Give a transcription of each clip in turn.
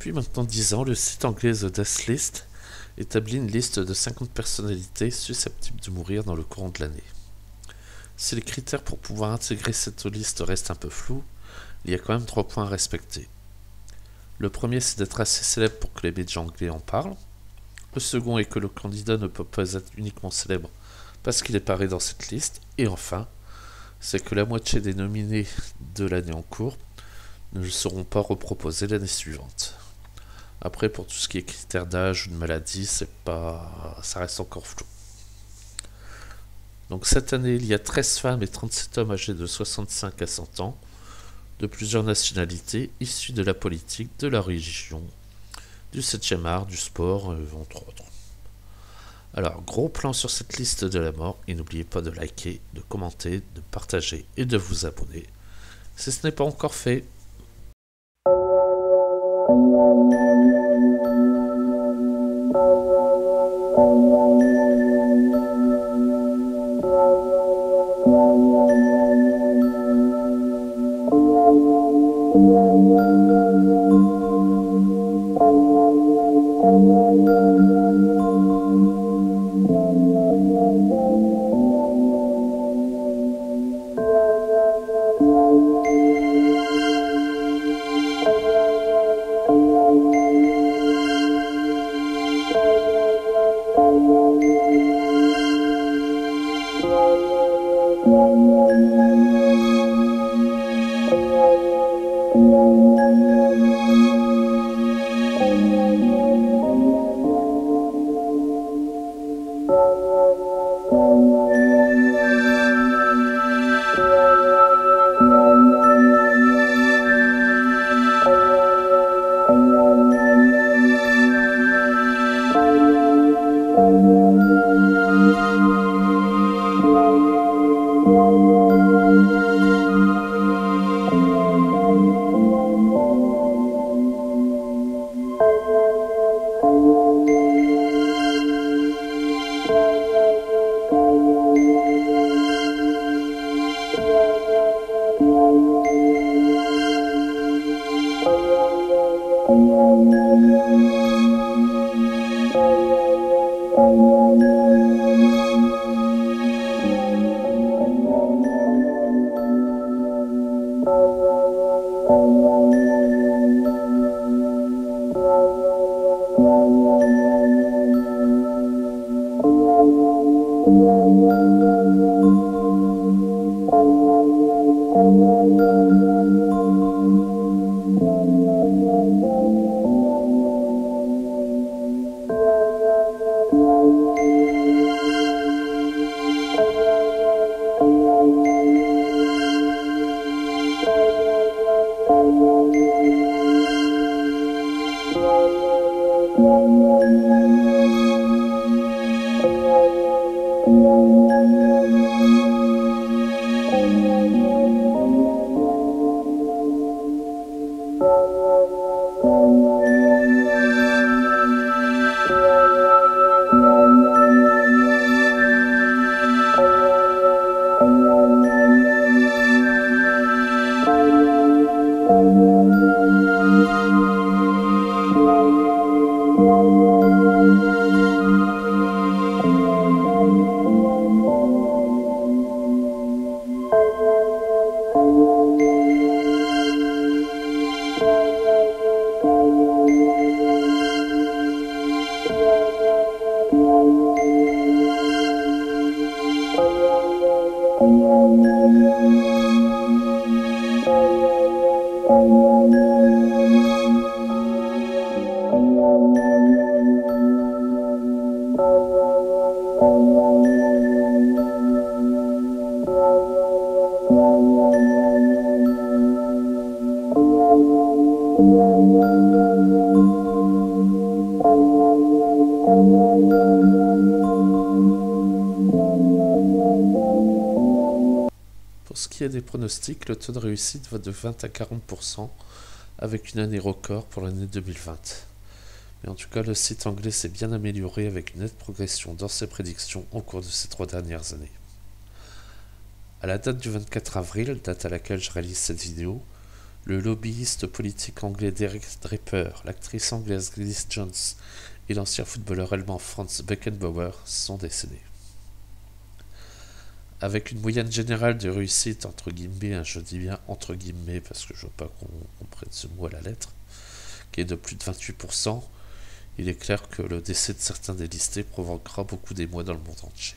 Depuis maintenant 10 ans, le site anglais The Death List établit une liste de 50 personnalités susceptibles de mourir dans le courant de l'année. Si les critères pour pouvoir intégrer cette liste restent un peu flous, il y a quand même 3 points à respecter. Le premier, c'est d'être assez célèbre pour que les médias anglais en parlent. Le second est que le candidat ne peut pas être uniquement célèbre parce qu'il est paré dans cette liste. Et enfin, c'est que la moitié des nominés de l'année en cours ne seront pas reproposés l'année suivante. Après, pour tout ce qui est critères d'âge ou de maladie, ça reste encore flou. Donc cette année, il y a 13 femmes et 37 hommes âgés de 65 à 100 ans, de plusieurs nationalités, issus de la politique, de la religion, du 7e art, du sport, entre autres. Alors, gros plan sur cette liste de la mort, et n'oubliez pas de liker, de commenter, de partager et de vous abonner, si ce n'est pas encore fait. Pour ce qui est des pronostics, le taux de réussite va de 20 à 40%, avec une année record pour l'année 2020. Mais en tout cas, le site anglais s'est bien amélioré avec une nette progression dans ses prédictions au cours de ces 3 dernières années. À la date du 24 avril, date à laquelle je réalise cette vidéo, Le lobbyiste politique anglais Derek Draper, l'actrice anglaise Glynis Jones et l'ancien footballeur allemand Franz Beckenbauer sont décédés. Avec une moyenne générale de réussite entre guillemets, je dis bien entre guillemets parce que je veux pas qu'on prenne ce mot à la lettre, qui est de plus de 28%, il est clair que le décès de certains des listés provoquera beaucoup d'émoi dans le monde entier.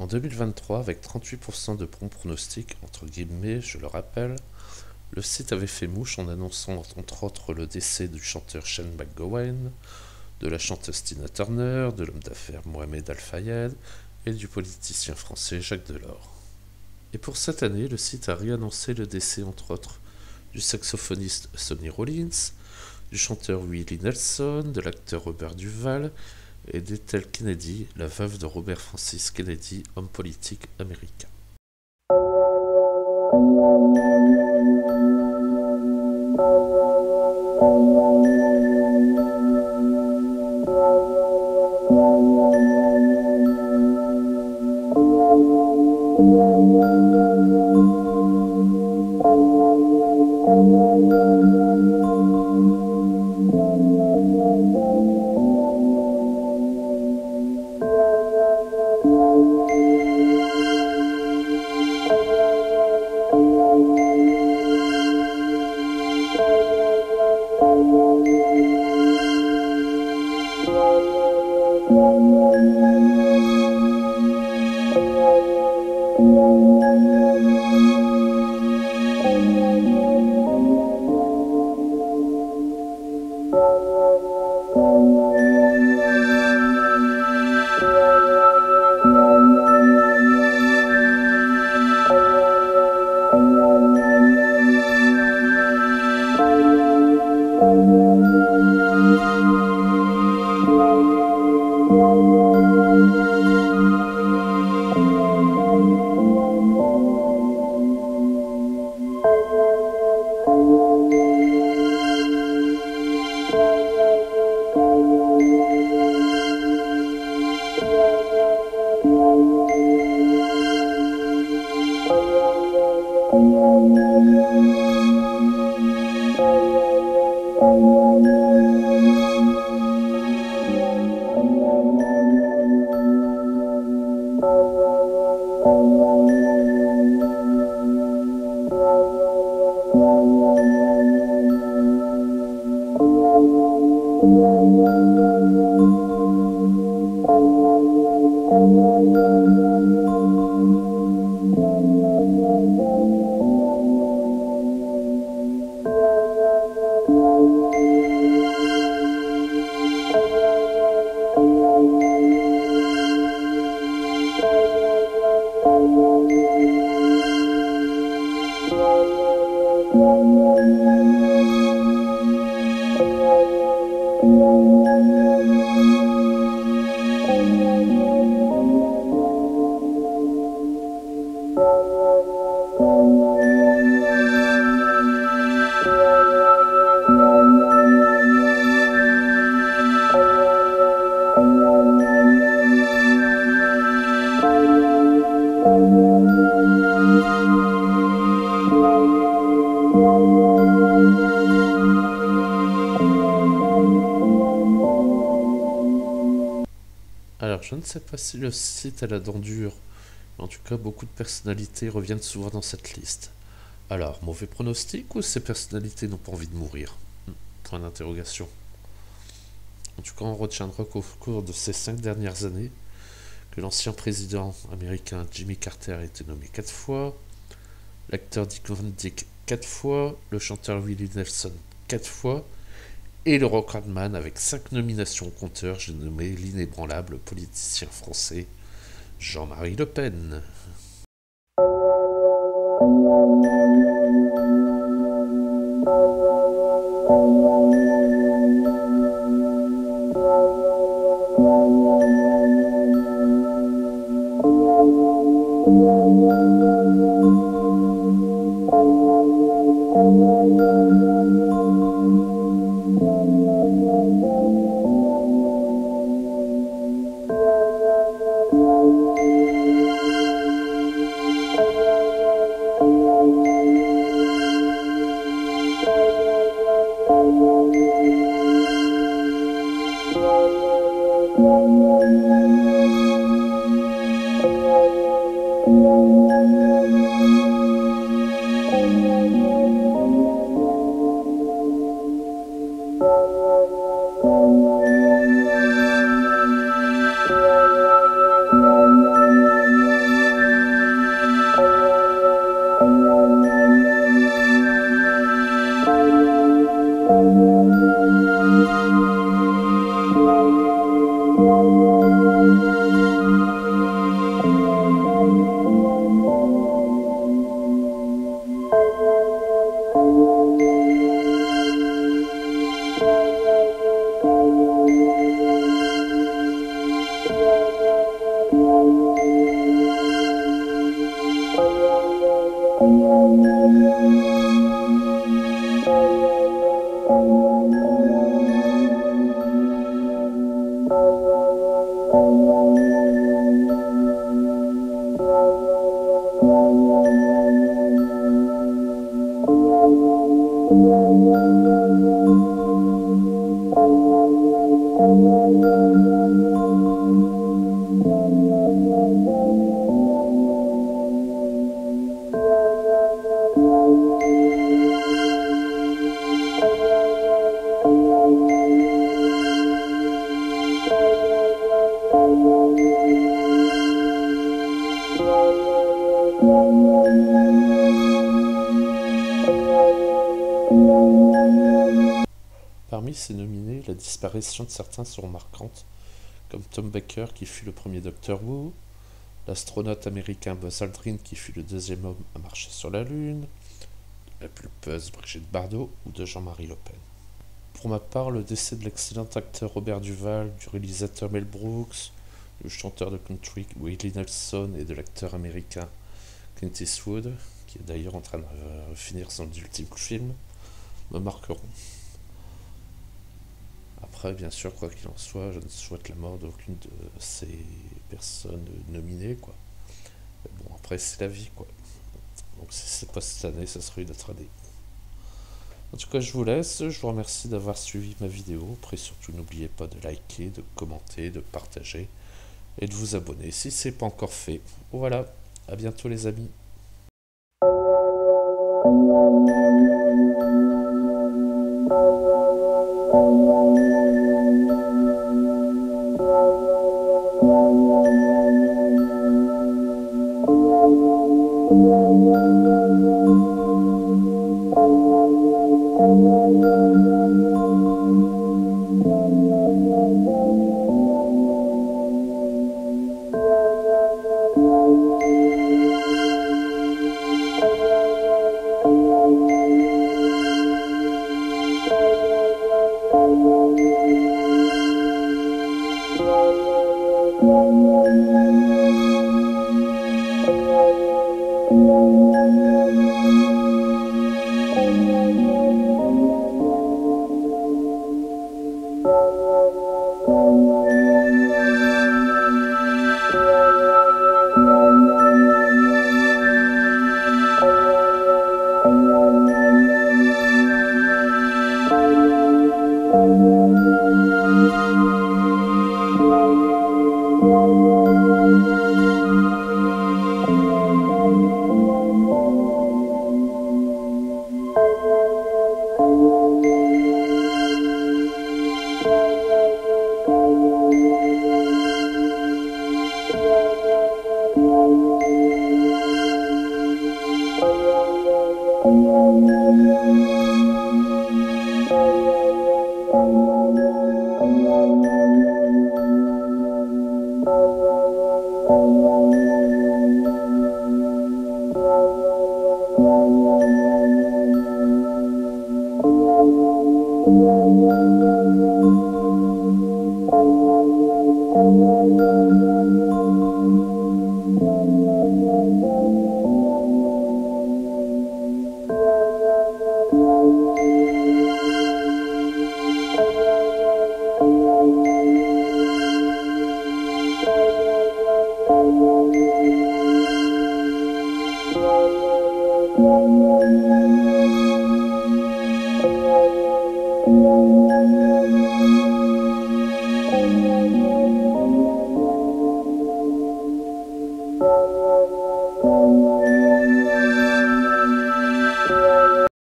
En 2023, avec 38% de bons pronostics, entre guillemets, je le rappelle, le site avait fait mouche en annonçant entre autres le décès du chanteur Shane McGowan, de la chanteuse Tina Turner, de l'homme d'affaires Mohamed Al-Fayed et du politicien français Jacques Delors. Et pour cette année, le site a réannoncé le décès entre autres du saxophoniste Sonny Rollins, du chanteur Willie Nelson, de l'acteur Robert Duvall, et d'Ethel Kennedy, la veuve de Robert Francis Kennedy, homme politique américain. Alors, je ne sais pas si le site a la dent dure, mais en tout cas, beaucoup de personnalités reviennent souvent dans cette liste. Alors, mauvais pronostic ou ces personnalités n'ont pas envie de mourir? Point d'interrogation. En tout cas, on retiendra qu'au cours de ces 5 dernières années, que l'ancien président américain Jimmy Carter a été nommé 4 fois, l'acteur Dick Van Dyke 4 fois, le chanteur Willie Nelson 4 fois, et le rockman avec 5 nominations au compteur, j'ai nommé l'inébranlable politicien français Jean-Marie Le Pen. Parmi ces nominés, la disparition de certains seront marquantes, comme Tom Baker qui fut le premier Docteur Who, l'astronaute américain Buzz Aldrin qui fut le deuxième homme à marcher sur la Lune, la pulpeuse Brigitte Bardot ou de Jean-Marie Le Pen. Pour ma part, le décès de l'excellent acteur Robert Duvall, du réalisateur Mel Brooks, du chanteur de country Willie Nelson et de l'acteur américain Clint Eastwood, qui est d'ailleurs en train de finir son ultime film, me marqueront. Après, bien sûr, quoi qu'il en soit, je ne souhaite la mort d'aucune de ces personnes nominées, quoi. Mais bon, après, c'est la vie, quoi. Donc si c'est pas cette année, ça serait une autre année. En tout cas, je vous laisse. Je vous remercie d'avoir suivi ma vidéo. Après, surtout, n'oubliez pas de liker, de commenter, de partager et de vous abonner si ce n'est pas encore fait. Voilà, à bientôt les amis.